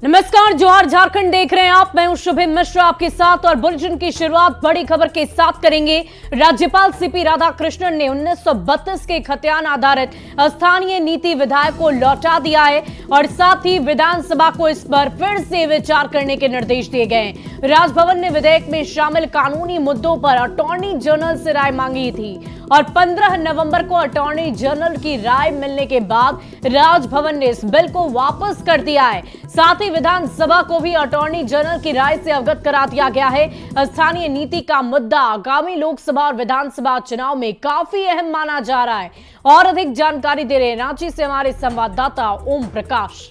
नमस्कार, जोहार झारखंड देख रहे हैं आप। मैं हूं शुभम मिश्रा आपके साथ और बुलेटिन की शुरुआत बड़ी खबर के साथ करेंगे। राज्यपाल सीपी राधाकृष्णन ने 1932 के खतियान आधारित स्थानीय नीति विधेयक को लौटा दिया है और साथ ही विधानसभा को इस पर फिर से विचार करने के निर्देश दिए गए हैं। राजभवन ने विधेयक में शामिल कानूनी मुद्दों पर अटॉर्नी जनरल से राय मांगी थी और 15 नवंबर को अटॉर्नी जनरल की राय मिलने के बाद राजभवन ने इस बिल को वापस कर दिया है। साथ ही विधानसभा को भी अटॉर्नी जनरल की राय से अवगत करा दिया गया है। स्थानीय नीति का मुद्दा आगामी लोकसभा और विधानसभा चुनाव में काफी अहम माना जा रहा है। और अधिक जानकारी दे रहे हैं रांची से हमारे संवाददाता ओम प्रकाश।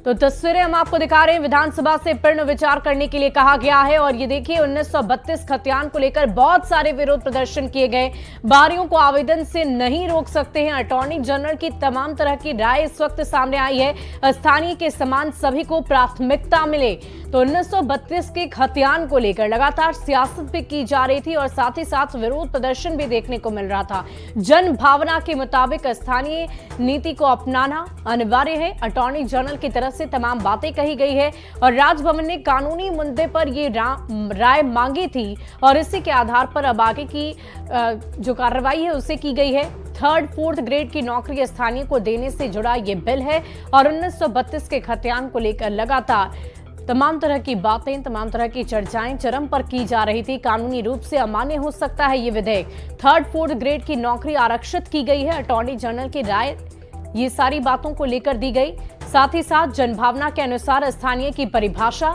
तो तस्वीरें हम आपको दिखा रहे हैं। विधानसभा से पूर्ण विचार करने के लिए कहा गया है और ये देखिए 1932 खतियान को लेकर बहुत सारे विरोध प्रदर्शन किए गए। बाहरियों को आवेदन से नहीं रोक सकते हैं। अटॉर्नी जनरल की तमाम तरह की राय इस वक्त सामने आई है। स्थानीय के समान सभी को प्राथमिकता मिले। तो 1932 के खतियान को लेकर लगातार सियासत भी की जा रही थी और साथ ही साथ विरोध प्रदर्शन भी देखने को मिल रहा था। जन भावना के मुताबिक स्थानीय नीति को अपनाना अनिवार्य है। अटॉर्नी जनरल की तरफ से तमाम बातें कही गई है और राजभवन ने कानूनी मुद्दे पर ये राय मांगी थी और इसी के आधार पर अब आगे की जो कार्रवाई है उसे की गई है। 3rd 4th ग्रेड की नौकरी स्थानीय को देने से जुड़ा ये बिल है और 1932 के खतियान को लेकर लगातार तमाम तरह की बातें, तमाम तरह की चर्चाएं चरम पर की जा रही थी। कानूनी रूप से अमान्य हो सकता है ये विधेयक। 3rd 4th ग्रेड की नौकरी आरक्षित की गई है। अटॉर्नी जनरल की राय ये सारी बातों को लेकर दी गई। साथ ही साथ जनभावना के अनुसार स्थानीय की परिभाषा,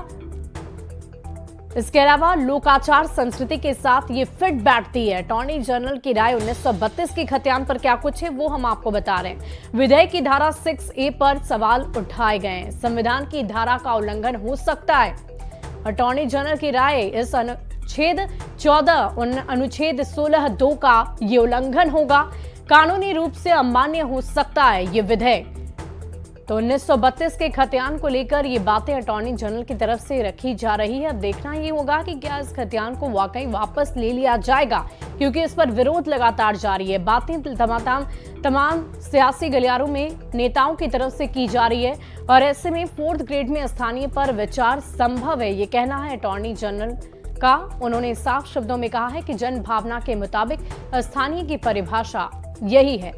इसके अलावा लोकाचार संस्कृति के साथ ये फिट बैठती है। अटॉर्नी जनरल की राय 1932 के खतियान पर क्या कुछ है वो हम आपको बता रहे हैं। विधेयक की धारा 6A पर सवाल उठाए गए हैं। संविधान की धारा का उल्लंघन हो सकता है। अटॉर्नी जनरल की राय इस अनुच्छेद 14 अनुच्छेद 16(2) का ये उल्लंघन होगा। कानूनी रूप से अमान्य हो सकता है ये विधेयक। तो 1932 के खतियान को लेकर ये बातें अटॉर्नी जनरल की तरफ से रखी जा रही है। अब देखना ये होगा कि क्या इस खतियान को वाकई वापस ले लिया जाएगा, क्योंकि इस पर विरोध लगातार जारी है। बातें तमाम सियासी गलियारों में नेताओं की तरफ से की जा रही है और ऐसे में 4th ग्रेड में स्थानीय पर विचार संभव है, ये कहना है अटॉर्नी जनरल का। उन्होंने साफ शब्दों में कहा है कि जन भावना के मुताबिक स्थानीय की परिभाषा यही है।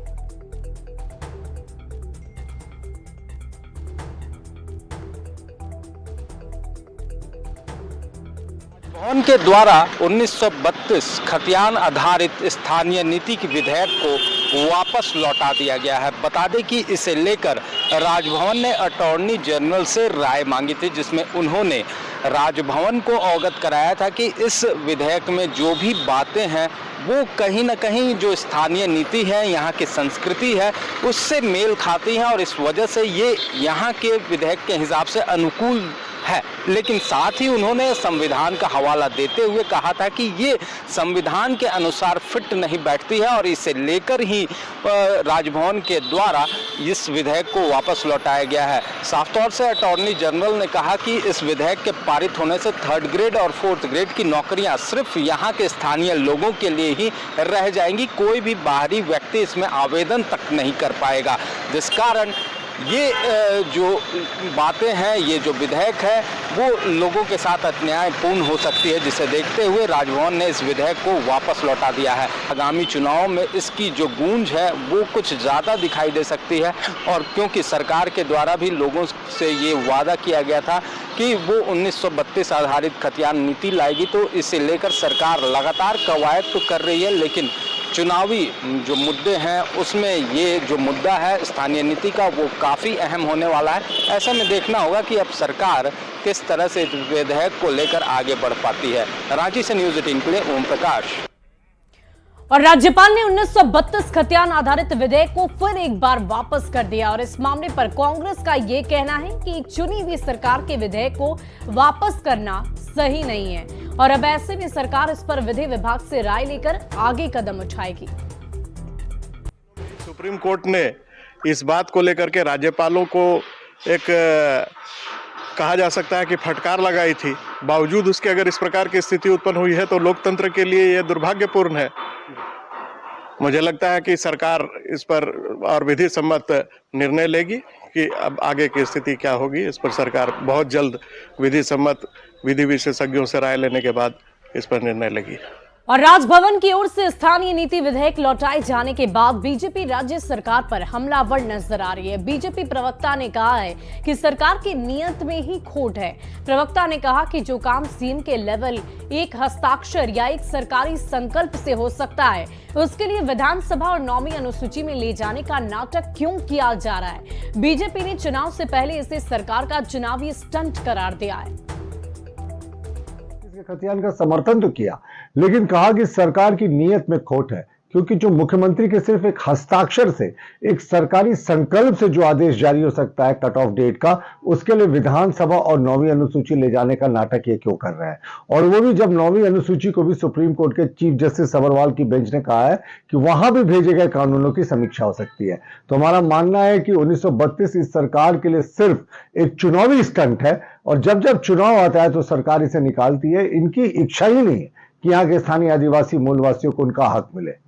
भवन के द्वारा 1932 खतियान आधारित स्थानीय नीति के विधेयक को वापस लौटा दिया गया है। बता दें कि इसे लेकर राजभवन ने अटॉर्नी जनरल से राय मांगी थी, जिसमें उन्होंने राजभवन को अवगत कराया था कि इस विधेयक में जो भी बातें हैं वो कहीं ना कहीं जो स्थानीय नीति है, यहाँ की संस्कृति है, उससे मेल खाती हैं और इस वजह से ये यहाँ के विधेयक के हिसाब से अनुकूल है। लेकिन साथ ही उन्होंने संविधान का हवाला देते हुए कहा था कि ये संविधान के अनुसार फिट नहीं बैठती है और इसे लेकर ही राजभवन के द्वारा इस विधेयक को वापस लौटाया गया है। साफ तौर से अटॉर्नी जनरल ने कहा कि इस विधेयक के पारित होने से 3rd ग्रेड और 4th ग्रेड की नौकरियां सिर्फ यहाँ के स्थानीय लोगों के लिए ही रह जाएंगी। कोई भी बाहरी व्यक्ति इसमें आवेदन तक नहीं कर पाएगा, जिस कारण ये जो बातें हैं, ये जो विधेयक है वो लोगों के साथ अन्यायपूर्ण हो सकती है, जिसे देखते हुए राजभवन ने इस विधेयक को वापस लौटा दिया है। आगामी चुनाव में इसकी जो गूंज है वो कुछ ज़्यादा दिखाई दे सकती है और क्योंकि सरकार के द्वारा भी लोगों से ये वादा किया गया था कि वो 1932 आधारित खतियान नीति लाएगी, तो इसे लेकर सरकार लगातार कवायद तो कर रही है, लेकिन चुनावी जो मुद्दे हैं उसमें ये जो मुद्दा है स्थानीय नीति का वो काफ़ी अहम होने वाला है। ऐसे में देखना होगा कि अब सरकार किस तरह से इस विधेयक को लेकर आगे बढ़ पाती है। रांची से न्यूज़ 18 के लिए ओम प्रकाश। और राज्यपाल ने 1932 खतियान आधारित विधेयक को फिर एक बार वापस कर दिया और इस मामले पर कांग्रेस का यह कहना है कि एक चुनी हुई सरकार के विधेयक को वापस करना सही नहीं है और अब ऐसे में सरकार इस पर विधि विभाग से राय लेकर आगे कदम उठाएगी। सुप्रीम कोर्ट ने इस बात को लेकर के राज्यपालों को एक कहा जा सकता है कि फटकार लगाई थी। बावजूद उसके अगर इस प्रकार की स्थिति उत्पन्न हुई है तो लोकतंत्र के लिए यह दुर्भाग्यपूर्ण है। मुझे लगता है कि सरकार इस पर और विधि सम्मत निर्णय लेगी कि अब आगे की स्थिति क्या होगी। इस पर सरकार बहुत जल्द विधि सम्मत विधि विशेषज्ञों से राय लेने के बाद इस पर निर्णय लेगी। और राजभवन की ओर से स्थानीय नीति विधेयक लौटाए जाने के बाद बीजेपी राज्य सरकार पर हमलावर नजर आ रही है। बीजेपी प्रवक्ता ने कहा है कि सरकार की नीयत में ही खोट है। प्रवक्ता ने कहा कि जो काम सीएम के लेवल एक हस्ताक्षर या एक सरकारी संकल्प से हो सकता है, उसके लिए विधानसभा और 9वीं अनुसूची में ले जाने का नाटक क्यों किया जा रहा है। बीजेपी ने चुनाव से पहले इसे सरकार का चुनावी स्टंट करार दिया है। खतियान का समर्थन तो किया, लेकिन कहा कि सरकार की नीयत में खोट है, क्योंकि जो मुख्यमंत्री के सिर्फ एक हस्ताक्षर से, एक सरकारी संकल्प से जो आदेश जारी हो सकता है कट ऑफ डेट का, उसके लिए विधानसभा और 9वीं अनुसूची ले जाने का नाटक ये क्यों कर रहा है। और वो भी जब 9वीं अनुसूची को भी सुप्रीम कोर्ट के चीफ जस्टिस सबरवाल की बेंच ने कहा है कि वहां भी भेजे गए कानूनों की समीक्षा हो सकती है। तो हमारा मानना है कि 1932 इस सरकार के लिए सिर्फ एक चुनावी स्टंट है, और जब जब चुनाव आता है तो सरकार इसे निकालती है। इनकी इच्छा ही नहीं है कि यहाँ के स्थानीय आदिवासी मूलवासियों को उनका हक मिले।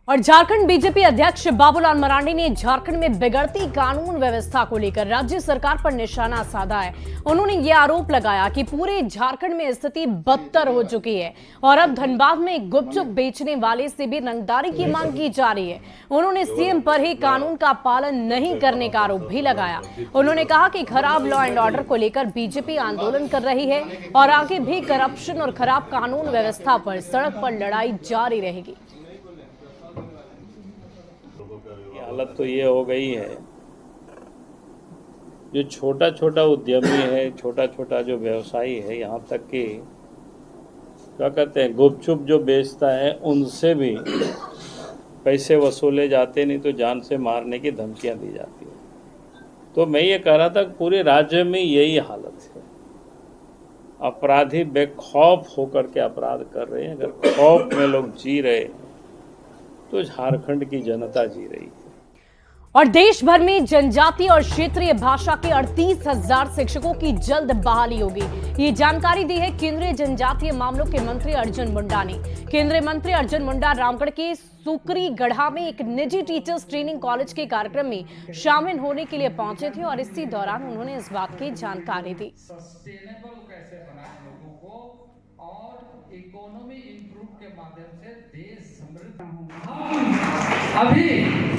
और झारखंड बीजेपी अध्यक्ष बाबूलाल मरांडी ने झारखंड में बिगड़ती कानून व्यवस्था को लेकर राज्य सरकार पर निशाना साधा है। उन्होंने ये आरोप लगाया कि पूरे झारखंड में स्थिति बदतर हो चुकी है और अब धनबाद में गुपचुप बेचने वाले से भी रंगदारी की मांग की जा रही है। उन्होंने सीएम पर ही कानून का पालन नहीं करने का आरोप भी लगाया। उन्होंने कहा कि खराब लॉ एंड ऑर्डर को लेकर बीजेपी आंदोलन कर रही है और आगे भी करप्शन और खराब कानून व्यवस्था पर सड़क पर लड़ाई जारी रहेगी। हालत तो ये हो गई है, जो छोटा छोटा उद्यमी है, छोटा छोटा जो व्यवसायी है, यहाँ तक कि क्या कहते हैं गुपचुप जो बेचता है, उनसे भी पैसे वसूले जाते, नहीं तो जान से मारने की धमकियाँ दी जाती है। तो मैं ये कह रहा था कि पूरे राज्य में यही हालत है। अपराधी बेखौफ होकर के अपराध कर रहे हैं। अगर खौफ में लोग जी रहे तो झारखंड की जनता जी रही है। और देश भर में जनजातीय और क्षेत्रीय भाषा के 38,000 शिक्षकों की जल्द बहाली होगी। ये जानकारी दी है केंद्रीय जनजातीय मामलों के मंत्री अर्जुन मुंडा ने। केंद्रीय मंत्री अर्जुन मुंडा रामगढ़ के सुकरीगढ़ा में एक निजी टीचर्स ट्रेनिंग कॉलेज के कार्यक्रम में शामिल होने के लिए पहुंचे थे और इसी दौरान उन्होंने इस बात की जानकारी दी। सस्टेनेबल कैसे बनाए लोगों को और इकोनॉमी इंप्रूव के माध्यम से देश समृद्ध होगा। अभी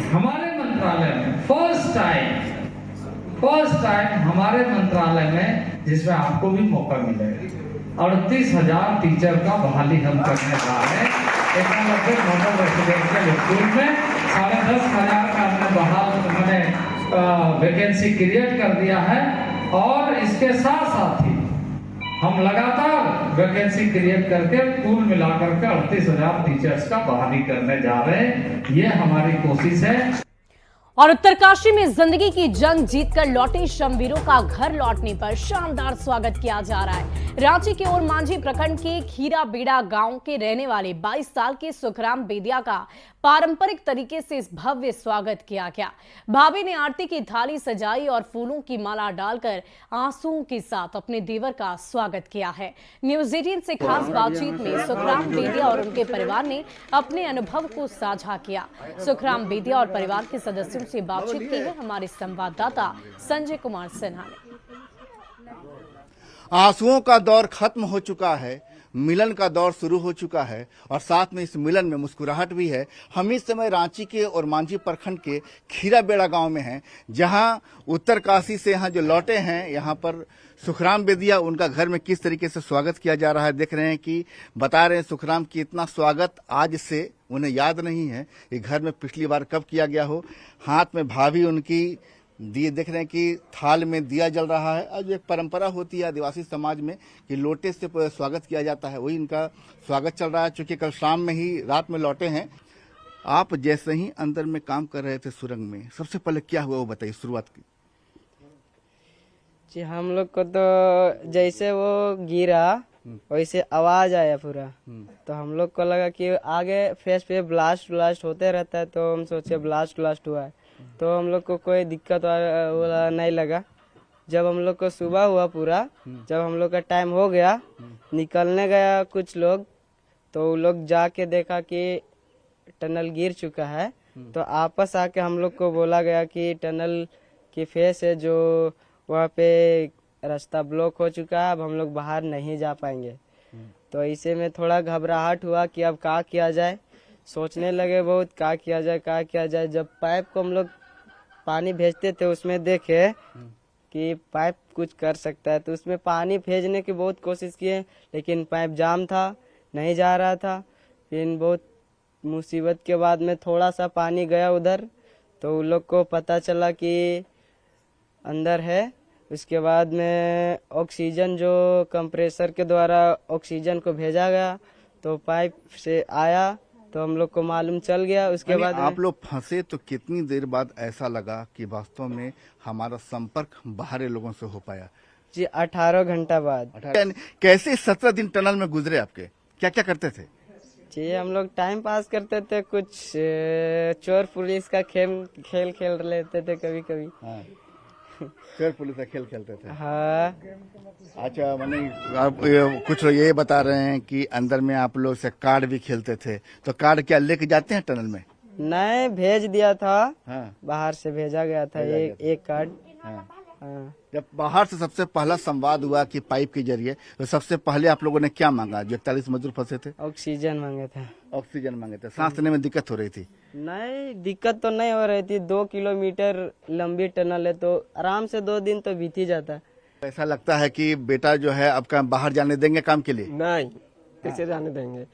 हमारे मंत्रालय में फर्स्ट टाइम हमारे मंत्रालय में, जिसमें आपको भी मौका मिलेगा, 38,000 टीचर का बहाली हम करने जा रहे हैं। 91 मॉडल रेसिडेंशियल स्कूल में 10,500 का हमने वैकेंसी क्रिएट कर दिया है और इसके साथ साथ ही हम लगातार वैकेंसी क्रिएट करके कुल मिलाकर के 38,000 टीचर्स का बहाली करने जा रहे हैं। ये हमारी कोशिश है। और उत्तरकाशी में जिंदगी की जंग जीतकर लौटे शमवीरों का घर लौटने पर शानदार स्वागत किया जा रहा है। रांची के और मांझी प्रखंड के खीरा बेड़ा गांव के रहने वाले 22 साल के सुखराम बेदिया का पारंपरिक तरीके से इस भव्य स्वागत किया गया। भाभी ने आरती की थाली सजाई और फूलों की माला डालकर आंसुओं के साथ अपने देवर का स्वागत किया है। न्यूज 18 से खास बातचीत में सुखराम बेदिया और उनके परिवार ने अपने अनुभव को साझा किया। सुखराम बेदिया और परिवार के सदस्यों से बातचीत की है हमारे संवाददाता संजय कुमार सिन्हा ने। आंसुओं का दौर खत्म हो चुका है, मिलन का दौर शुरू हो चुका है और साथ में इस मिलन में मुस्कुराहट भी है। हम इस समय रांची के और मांझी प्रखंड के खीरा बेड़ा गांव में हैं, जहां उत्तरकाशी से यहाँ जो लौटे हैं, यहाँ पर सुखराम बेदिया, उनका घर में किस तरीके से स्वागत किया जा रहा है देख रहे हैं कि बता रहे हैं सुखराम की इतना स्वागत आज से उन्हें याद नहीं है ये घर में पिछली बार कब किया गया हो। हाथ में भाभी उनकी दिए देख रहे हैं कि थाल में दिया जल रहा है। आज एक परंपरा होती है आदिवासी समाज में कि लोटे से स्वागत किया जाता है, वही इनका स्वागत चल रहा है। चूंकि कल शाम में ही रात में लौटे हैं। आप जैसे ही अंदर में काम कर रहे थे सुरंग में, सबसे पहले क्या हुआ वो बताइए शुरुआत की। जी हम लोग को तो जैसे वो गिरा वैसे आवाज आया पूरा, तो हम लोग को लगा कि आगे फेस पे ब्लास्ट होते रहता है, तो हम सोचे ब्लास्ट हुआ है, तो हम लोग को कोई दिक्कत नहीं लगा। जब हम लोग को सुबह हुआ पूरा, जब हम लोग का टाइम हो गया निकलने गया कुछ लोग, तो वो लोग जाके देखा कि टनल गिर चुका है, तो आपस आके हम लोग को बोला गया कि टनल की फेस है जो वहाँ पे रास्ता ब्लॉक हो चुका है, अब हम लोग बाहर नहीं जा पाएंगे। तो इसे में थोड़ा घबराहट हुआ कि अब क्या किया जाए। सोचने लगे बहुत क्या किया जाए। जब पाइप को हम लोग पानी भेजते थे उसमें देखे कि पाइप कुछ कर सकता है, तो उसमें पानी भेजने की बहुत कोशिश किए, लेकिन पाइप जाम था, नहीं जा रहा था। फिर बहुत मुसीबत के बाद में थोड़ा सा पानी गया उधर, तो उन लोग को पता चला कि अंदर है। उसके बाद में ऑक्सीजन जो कंप्रेसर के द्वारा ऑक्सीजन को भेजा गया, तो पाइप से आया तो हम लोग को मालूम चल गया। उसके बाद आप लोग फंसे तो कितनी देर बाद ऐसा लगा कि वास्तव में हमारा संपर्क बाहरी लोगों से हो पाया? जी 18 घंटा बाद। कैसे 17 दिन टनल में गुजरे आपके? क्या क्या करते थे? जी हम लोग टाइम पास करते थे, कुछ चोर पुलिस का खेल खेल लेते थे कभी कभी। हाँ। चोर पुलिस का खेल खेलते थे। हाँ। अच्छा, माने आप कुछ लोग ये बता रहे हैं कि अंदर में आप लोग से कार्ड भी खेलते थे, तो कार्ड क्या लेके जाते हैं टनल में? नहीं, भेज दिया था। हाँ। बाहर से भेजा गया था एक कार्ड। हाँ। हाँ। जब बाहर से सबसे पहला संवाद हुआ कि पाइप के जरिए, तो सबसे पहले आप लोगों ने क्या मांगा? जो 41 मजदूर फंसे थे, ऑक्सीजन मांगे थे। ऑक्सीजन मांगे थे। सांस लेने में दिक्कत हो रही थी? नहीं, दिक्कत तो नहीं हो रही थी। 2 किलोमीटर लंबी टनल है, तो आराम से 2 दिन तो बीत ही जाता है। ऐसा लगता है कि बेटा जो है अब काम बाहर जाने देंगे काम के लिए? नहीं, कैसे जाने देंगे?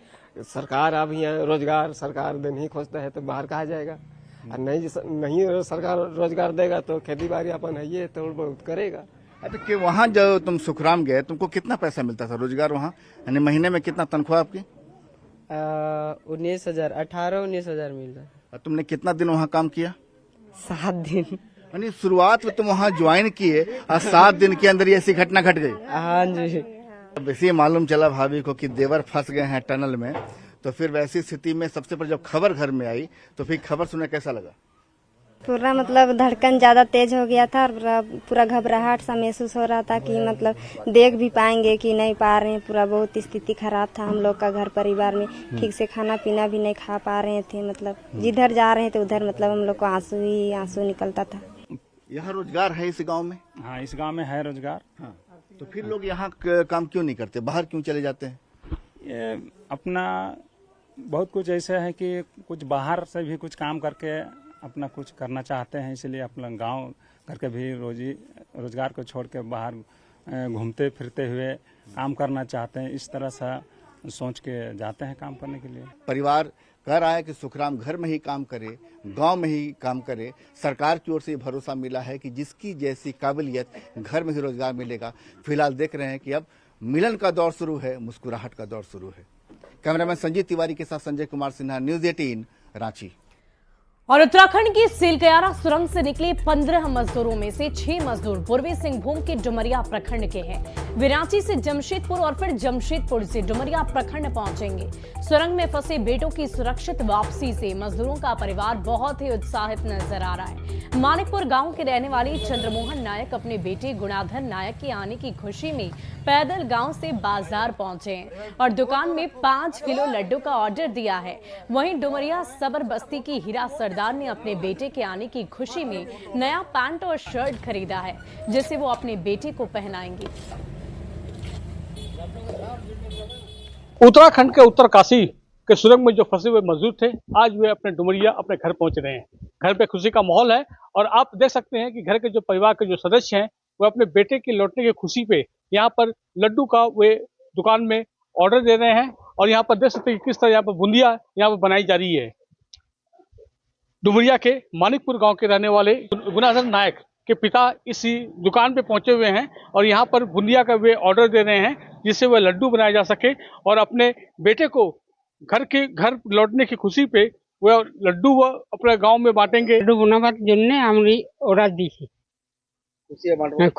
सरकार अब यहाँ रोजगार सरकार नहीं खोजता है तो बाहर कहा जाएगा। और नहीं सरकार रोजगार देगा तो खेती बाड़ी अपन है ये थोड़ा बहुत करेगा। अच्छा, कि वहाँ जब तुम सुखराम गए तुमको कितना पैसा मिलता था रोजगार वहाँ? यानी महीने में कितना तनख्वाह आपकी? 19,000 18-19,000 मिल रहा है। और तुमने कितना दिन वहाँ काम किया? 7 दिन। यानी शुरुआत में तुम वहाँ ज्वाइन किए और 7 दिन के अंदर ये ऐसी घटना घट गई? हाँ जी। अब इसी मालूम चला भाभी को कि देवर फंस गए हैं टनल में, तो फिर वैसी स्थिति में सबसे पहले जब खबर घर में आई तो फिर खबर सुनने कैसा लगा? पूरा मतलब धड़कन ज्यादा तेज हो गया था और पूरा घबराहट सा महसूस हो रहा था कि मतलब देख भी पाएंगे कि नहीं पा रहे हैं। पूरा बहुत स्थिति खराब था हम लोग का, घर परिवार में ठीक से खाना पीना भी नहीं खा पा रहे थे। मतलब जिधर जा रहे थे उधर मतलब हम लोग को आंसू ही आंसू निकलता था। यहाँ रोजगार है इस गांव में? हाँ, इस गांव में है रोजगार। हाँ, तो फिर लोग यहाँ काम क्यों नहीं करते, बाहर क्यों चले जाते हैं? ये अपना बहुत कुछ ऐसा है कि कुछ बाहर से भी कुछ काम करके अपना कुछ करना चाहते हैं, इसलिए अपना गांव करके भी रोजगार को छोड़ के बाहर घूमते फिरते हुए काम करना चाहते हैं। इस तरह से सोच के जाते हैं काम करने के लिए। परिवार कह रहा है कि सुखराम घर में ही काम करे, गांव में ही काम करे। सरकार की ओर से भरोसा मिला है कि जिसकी जैसी काबिलियत घर में ही रोजगार मिलेगा। फिलहाल देख रहे हैं कि अब मिलन का दौर शुरू है, मुस्कुराहट का दौर शुरू है। कैमरामैन संजीव तिवारी के साथ संजय कुमार सिन्हा, न्यूज 18 रांची। और उत्तराखंड की सीलकयारा सुरंग से निकले 15 मजदूरों में से 6 मजदूर पूर्वी सिंहभूम के डुमरिया प्रखंड के हैं। वे रांची से जमशेदपुर और फिर जमशेदपुर से डुमरिया प्रखंड पहुंचेंगे। सुरंग में फंसे बेटों की सुरक्षित वापसी से मजदूरों का परिवार बहुत ही उत्साहित नजर आ रहा है। मानिकपुर गांव के रहने वाले चंद्रमोहन नायक अपने बेटे गुणाधर नायक के आने की खुशी में पैदल गांव से बाजार पहुंचे हैं और दुकान में 5 किलो लड्डू का ऑर्डर दिया है। वहीं डुमरिया सबर बस्ती की हीरा सरदार ने अपने बेटे के आने की खुशी में नया पैंट और शर्ट खरीदा है, जिसे वो अपने बेटे को पहनाएंगे। उत्तराखंड के उत्तरकाशी के सुरंग में जो फंसे हुए मजदूर थे, आज वे अपने डुमरिया अपने घर पहुंच रहे हैं। घर पे खुशी का माहौल है और आप देख सकते हैं कि घर के जो परिवार के जो सदस्य हैं वो अपने बेटे के लौटने की खुशी पे यहाँ पर लड्डू का वे दुकान में ऑर्डर दे रहे हैं। और यहाँ पर देख सकते हैं किस तरह यहाँ पर बूंदिया यहाँ पर बनाई जा रही है। डुमरिया के मानिकपुर गांव के रहने वाले गुणाधर नायक के पिता इसी दुकान पे पहुंचे हुए हैं और यहाँ पर बूंदिया का वे ऑर्डर दे रहे हैं, जिससे वह लड्डू बनाए जा सके और अपने बेटे को घर लौटने की खुशी पे वह लड्डू वो अपने गांव में बांटेंगे। लड्डू बनाবার জন্য আমি অর্ডার দিয়েছি।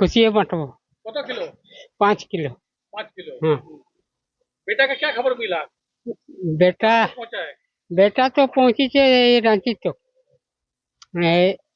খুশি বাঁটবো। কত কিলো? 5 किलो। 5 किलो। हाँ। बेटा का क्या खबर मिला? बेटा पहुंचा है? बेटा तो পৌঁছেছে রাঁচি তো।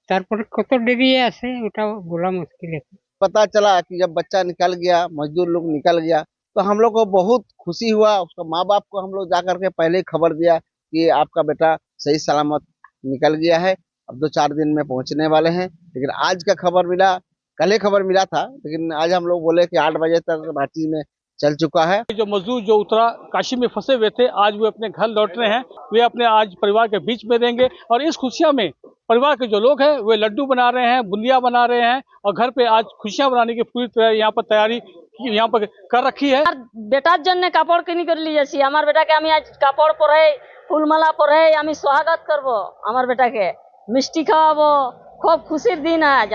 তারপর কত দেরি আছে ওটা বলা মুশকিল है। पता चला कि जब बच्चा निकल गया, मजदूर लोग निकल गया, तो हम लोग को बहुत खुशी हुआ। उसका माँ बाप को हम लोग जा करके पहले खबर दिया कि आपका बेटा सही सलामत निकल गया है। अब 2-4 दिन में पहुंचने वाले हैं। लेकिन आज का खबर मिला, कल ही खबर मिला था, लेकिन आज हम लोग बोले कि 8 बजे तक रांची में चल चुका है। जो मजदूर जो उत्तराकाशी में फंसे हुए थे, आज वे अपने घर लौट रहे हैं। वे अपने आज परिवार के बीच में रहेंगे और इस खुशियां में परिवार के जो लोग हैं वे लड्डू बना रहे हैं, बुंदिया बना रहे हैं और घर पे आज खुशियां बनाने की पूरी तरह यहाँ पर तैयारी यहाँ पर कर रखी है। बेटार जन्य कापड़ किनी कर लिएছি আমার বেটাকে আমি আজ কাপড় পরে ফুলমালা পরে আমি স্বাগত করব। আমার বেটাকে মিষ্টি খাওয়াবো, খুব খুশির দিন আজ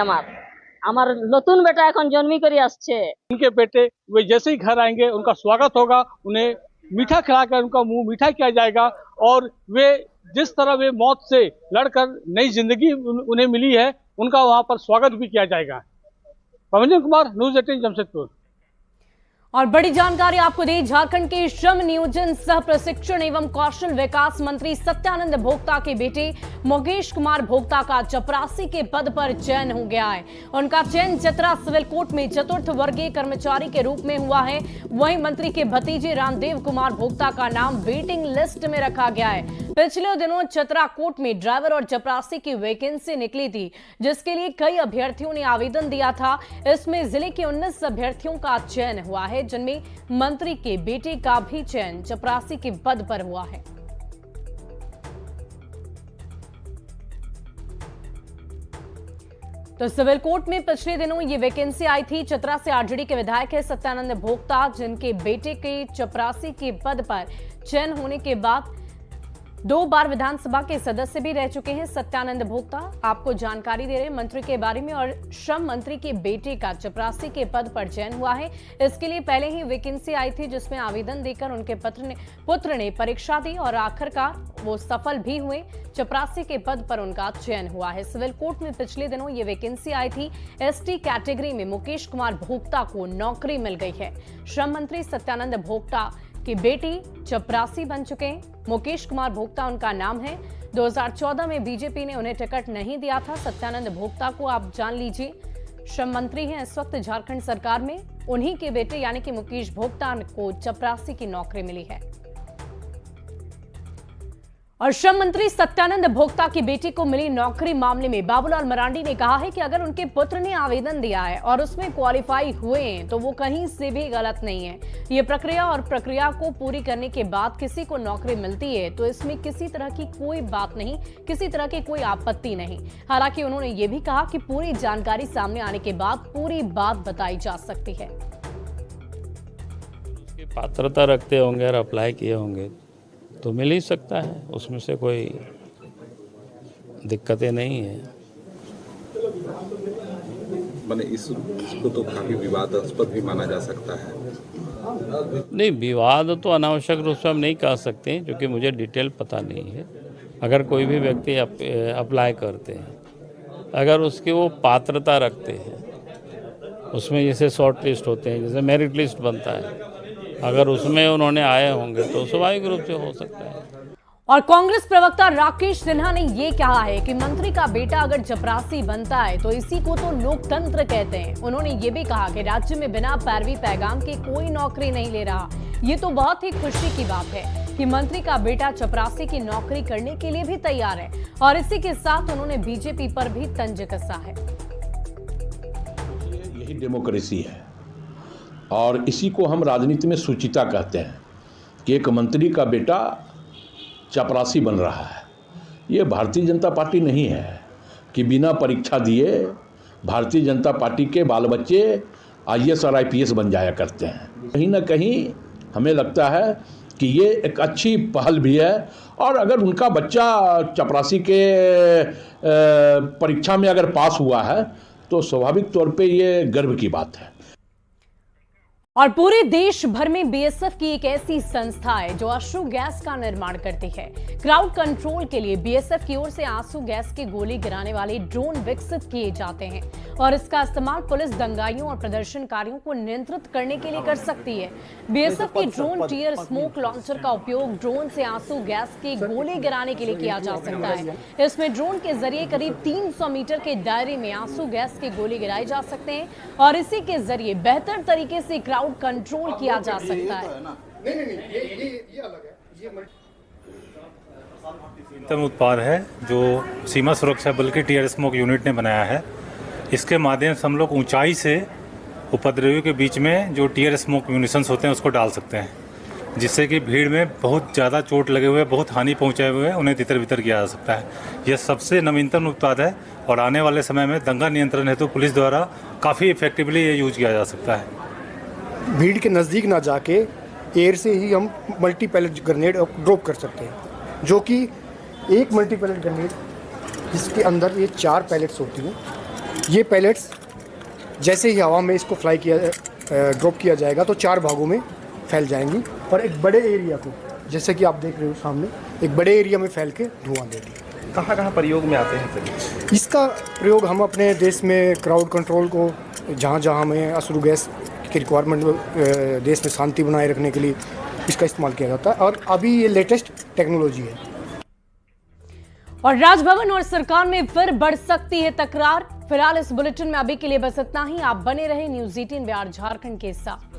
আমার নতুন বেটা এখন জন্মি করে আসছে। उनके बेटे वे जैसे ही घर आएंगे उनका स्वागत होगा, उन्हें मीठा खिलाकर उनका मुंह मीठा किया जाएगा और वे जिस तरह वे मौत से लड़कर नई जिंदगी उन्हें मिली है उनका वहां पर स्वागत भी किया जाएगा। पवन कुमार, न्यूज़ 18 जमशेदपुर। और बड़ी जानकारी आपको दी, झारखंड के श्रम नियोजन सह प्रशिक्षण एवं कौशल विकास मंत्री सत्यानंद भोक्ता के बेटे मोगेश कुमार भोक्ता का चपरासी के पद पर चयन हो गया है। उनका चयन चतरा सिविल कोर्ट में चतुर्थ वर्गीय कर्मचारी के रूप में हुआ है। वहीं मंत्री के भतीजे रामदेव कुमार भोक्ता का नाम वेटिंग लिस्ट में रखा गया है। पिछले दिनों चतरा कोर्ट में ड्राइवर और चपरासी की वैकेंसी निकली थी, जिसके लिए कई अभ्यर्थियों ने आवेदन दिया था। इसमें जिले के 19 अभ्यर्थियों का चयन हुआ है, जिनमें मंत्री के बेटे का भी चयन चपरासी के पद पर हुआ है। तो सिविल कोर्ट में पिछले दिनों ये वैकेंसी आई थी। चतरा से आरजेडी के विधायक है सत्यानंद भोक्ता, जिनके बेटे के चपरासी के पद पर चयन होने के बाद 2 बार विधानसभा के सदस्य भी रह चुके हैं सत्यानंद भोक्ता। आपको जानकारी दे रहे हैं मंत्री के बारे में। और श्रम मंत्री के बेटे का चपरासी के पद पर चयन हुआ है। इसके लिए पहले ही वैकेंसी आई थी, जिसमें आवेदन देकर उनके पुत्र ने परीक्षा दी और आखिरकार वो सफल भी हुए। चपरासी के पद पर उनका चयन हुआ है। सिविल कोर्ट में पिछले दिनों ये वैकेंसी आई थी। एसटी कैटेगरी में मुकेश कुमार भोक्ता को नौकरी मिल गई है। श्रम मंत्री सत्यानंद भोक्ता की बेटी चपरासी बन चुके हैं। मुकेश कुमार भोक्ता उनका नाम है। 2014 में बीजेपी ने उन्हें टिकट नहीं दिया था। सत्यानंद भोक्ता को आप जान लीजिए, श्रम मंत्री हैं इस वक्त झारखंड सरकार में। उन्हीं के बेटे यानी कि मुकेश भोक्ता को चपरासी की नौकरी मिली है। और श्रम मंत्री सत्यानंद भोक्ता की बेटी को मिली नौकरी मामले में बाबूलाल मरांडी ने कहा है कि अगर उनके पुत्र ने आवेदन दिया है और उसमें क्वालिफाई हुए हैं तो वो कहीं से भी गलत नहीं है। ये प्रक्रिया को पूरी करने के बाद किसी को नौकरी मिलती है तो इसमें किसी तरह की कोई बात नहीं, किसी तरह की कोई आपत्ति नहीं। हालांकि उन्होंने ये भी कहा कि पूरी जानकारी सामने आने के बाद पूरी बात बताई जा सकती है। पात्रता रखते होंगे और अप्लाई किए होंगे तो मिल ही सकता है, उसमें से कोई दिक्कतें नहीं है। मैंने इसको तो काफी विवादास्पद भी माना जा सकता है। नहीं, विवाद तो अनावश्यक रूप से हम नहीं कह सकते, क्योंकि मुझे डिटेल पता नहीं है। अगर कोई भी व्यक्ति अप्लाई करते हैं, अगर उसकी वो पात्रता रखते हैं, उसमें जैसे शॉर्ट लिस्ट होते हैं, जैसे मेरिट लिस्ट बनता है, अगर उसमें उन्होंने आए होंगे तो स्वाभाविक रूप से हो सकता है। और कांग्रेस प्रवक्ता राकेश सिन्हा ने ये कहा है कि मंत्री का बेटा अगर चपरासी बनता है तो इसी को तो लोकतंत्र कहते हैं। उन्होंने ये भी कहा कि राज्य में बिना पैरवी पैगाम के कोई नौकरी नहीं ले रहा। ये तो बहुत ही खुशी की बात है कि मंत्री का बेटा चपरासी की नौकरी करने के लिए भी तैयार है। और इसी के साथ उन्होंने बीजेपी पर भी तंज कसा है। यही डेमोक्रेसी है और इसी को हम राजनीति में सुचिता कहते हैं कि एक मंत्री का बेटा चपरासी बन रहा है। ये भारतीय जनता पार्टी नहीं है कि बिना परीक्षा दिए भारतीय जनता पार्टी के बाल बच्चे IAS और IPS बन जाया करते हैं। कहीं ना कहीं हमें लगता है कि ये एक अच्छी पहल भी है। और अगर उनका बच्चा चपरासी के परीक्षा में अगर पास हुआ है तो स्वाभाविक तौर पे ये गर्व की बात है। और पूरे देश भर में BSF की एक ऐसी संस्था है जो आंसू गैस का निर्माण करती है। क्राउड कंट्रोल के लिए BSF की ओर से आंसू गैस की गोली गिराने वाले ड्रोन विकसित किए जाते हैं और इसका इस्तेमाल पुलिस दंगाइयों और प्रदर्शनकारियों को नियंत्रित करने के लिए कर सकती है। BSF की ड्रोन टीयर स्मोक लॉन्चर का उपयोग ड्रोन से आंसू गैस की गोली गिराने के लिए किया जा सकता है। इसमें ड्रोन के जरिए करीब 300 मीटर के दायरे में आंसू गैस की गोली गिराए जा सकते हैं और इसी के जरिए बेहतर तरीके से क्राउड कंट्रोल किया जा सकता है। नहीं, ये अलग है। ये नवीनतम उत्पाद है जो सीमा सुरक्षा बल के टीयर स्मोक यूनिट ने बनाया है। इसके माध्यम से हम लोग ऊंचाई से उपद्रवियों के बीच में जो टीयर स्मोक म्यूनिशंस होते हैं उसको डाल सकते हैं, जिससे कि भीड़ में बहुत ज़्यादा चोट लगे हुए, बहुत हानि पहुंचाए हुए उन्हें तितर बितर किया जा सकता है। यह सबसे नवीनतम उत्पाद है और आने वाले समय में दंगा नियंत्रण हेतु पुलिस द्वारा काफ़ी इफेक्टिवली ये यूज किया जा सकता है। भीड़ के नज़दीक ना जाके एयर से ही हम मल्टी पैलेट ग्रेनेड ड्रॉप कर सकते हैं, जो कि एक मल्टी पैलेट ग्रेनेड जिसके अंदर ये 4 पैलेट्स होती हैं। ये पैलेट्स जैसे ही हवा में इसको फ्लाई किया ड्रॉप किया जाएगा तो 4 भागों में फैल जाएंगी और एक बड़े एरिया को, जैसे कि आप देख रहे हो सामने, एक बड़े एरिया में फैल के धुआं देगी। कहाँ कहाँ प्रयोग में आते हैं सर? इसका प्रयोग हम अपने देश में क्राउड कंट्रोल को, जहाँ जहाँ हमें अश्रु गैस की रिक्वायरमेंट, देश में शांति बनाए रखने के लिए इसका इस्तेमाल किया जाता है और अभी ये लेटेस्ट टेक्नोलॉजी है। और राजभवन और सरकार में फिर बढ़ सकती है तकरार। फिलहाल इस बुलेटिन में अभी के लिए बस इतना ही। आप बने रहे न्यूज़ 18 बिहार झारखंड के साथ।